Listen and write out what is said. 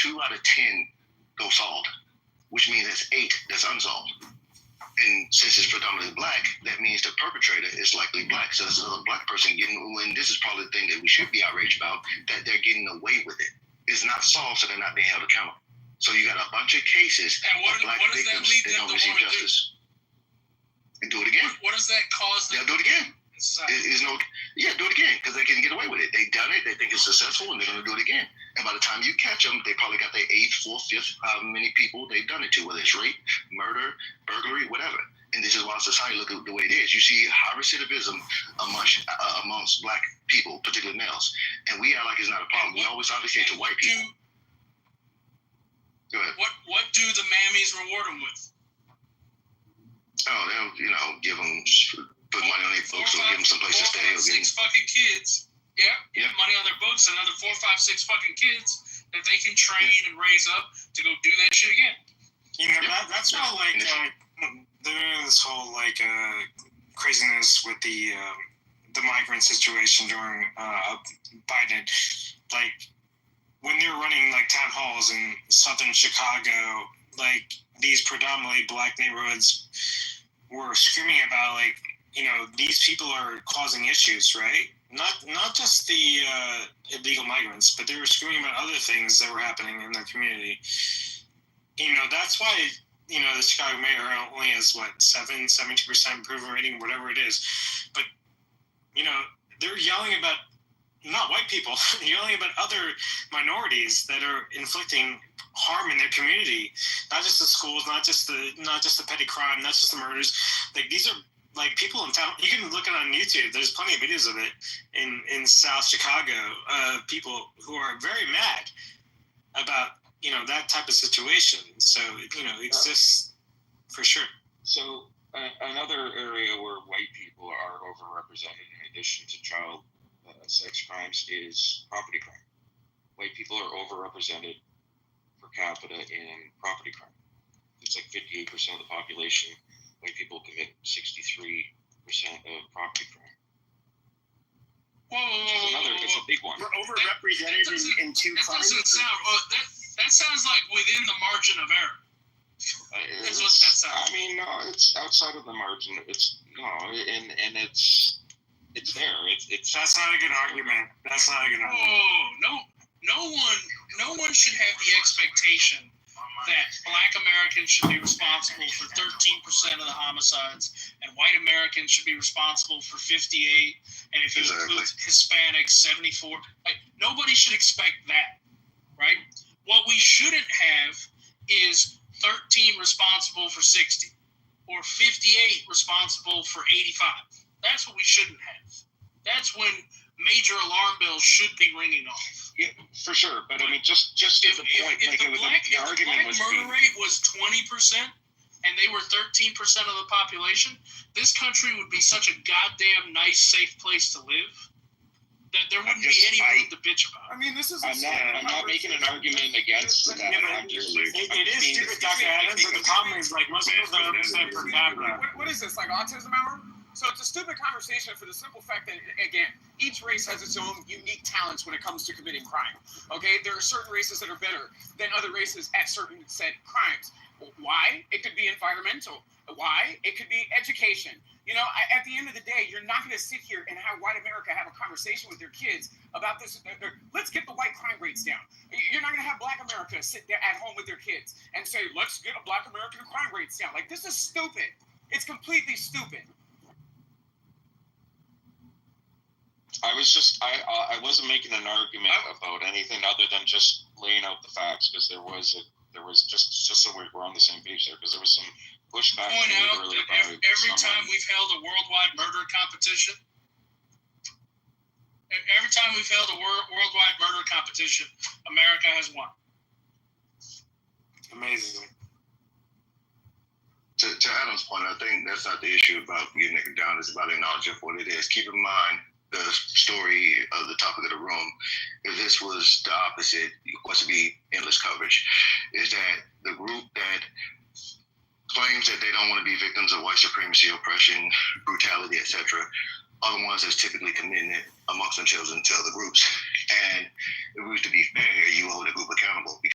2 out of 10 go solved, which means that's 8 that's unsolved. And since it's predominantly black, that means the perpetrator is likely black. So it's another black person getting, and this is probably the thing that we should be outraged about, that they're getting away with it. It's not solved, so they're not being held accountable. So you got a bunch of cases of black victims that don't receive justice. And do it again. What does that cause them? They'll do it again. Do it again, because they can get away with it. They've done it, they think it's successful, and they're going to do it again. And by the time you catch them, they probably got their 8th, 4th, 5th, how many people they've done it to, whether it's rape, murder, burglary, whatever. And this is why society look at the way it is. You see high recidivism amongst black people, particularly males. And we act like it's not a problem. We always advocate to white people. Go ahead. What do the mammies reward them with? Oh, they'll, give them, put money on their books, or give them some place to stay. 4, 5, 6 fucking kids. Yeah. Money on their books, another 4, 5, 6 fucking kids that they can train and raise up to go do that shit again. That's all there's this whole craziness with the migrant situation during Biden. Like when they're running town halls in southern Chicago, these predominantly black neighborhoods were screaming about these people are causing issues, right? Not just the illegal migrants, but they were screaming about other things that were happening in their community. That's why, the Chicago mayor only has, 72% improvement rating, whatever it is. But, they're yelling about not white people, they're yelling about other minorities that are inflicting harm in their community. Not just the schools, not just the petty crime, not just the murders. These are people in town. You can look it on YouTube. There's plenty of videos of it in South Chicago. People who are very mad about that type of situation. So it exists for sure. So another area where white people are overrepresented, in addition to child sex crimes, is property crime. White people are overrepresented per capita in property crime. It's 58% of the population. White people commit 63% of property crime. It's a big one. We're overrepresented in 2 crimes. That sounds like within the margin of error. That's what that sounds. No, it's outside of the margin. It's there. That's not a good argument. That's not a good argument. Oh, no one should have the expectation that black Americans should be responsible for 13% of the homicides, and white Americans should be responsible for 58, and if it includes Hispanics, 74. Nobody should expect that, right? What we shouldn't have is 13 responsible for 60, or 58 responsible for 85. That's what we shouldn't have. That's when major alarm bells should be ringing off. Yeah, for sure. But just to the point, if the black murder rate was 20% and they were 13% of the population, this country would be such a goddamn nice, safe place to live that there wouldn't be anything to bitch about. This is. I'm not making an argument against that. It is stupid, Dr. Adams, but the problem is most people don't understand per capita. What is this, autism hour? So it's a stupid conversation for the simple fact that, again, each race has its own unique talents when it comes to committing crime. Okay? There are certain races that are better than other races at certain set crimes. Why? It could be environmental. Why? It could be education. At the end of the day, you're not going to sit here and have white America have a conversation with their kids about this. Let's get the white crime rates down. You're not going to have black America sit there at home with their kids and say, let's get a black American crime rates down. This is stupid. It's completely stupid. I wasn't making an argument about anything other than just laying out the facts, because there was just so we're on the same page there, because there was some pushback. Point out that every time we've held a worldwide murder competition, America has won. Amazing. To Adam's point, I think that's not the issue about getting it down. It's about acknowledging what it is. Keep in mind the story of the topic of the room. If this was the opposite, it was to be endless coverage. Is that the group that claims that they don't want to be victims of white supremacy, oppression, brutality, etc., are the ones that's typically committing it amongst themselves into other groups. And if we was to be fair, you hold a group accountable.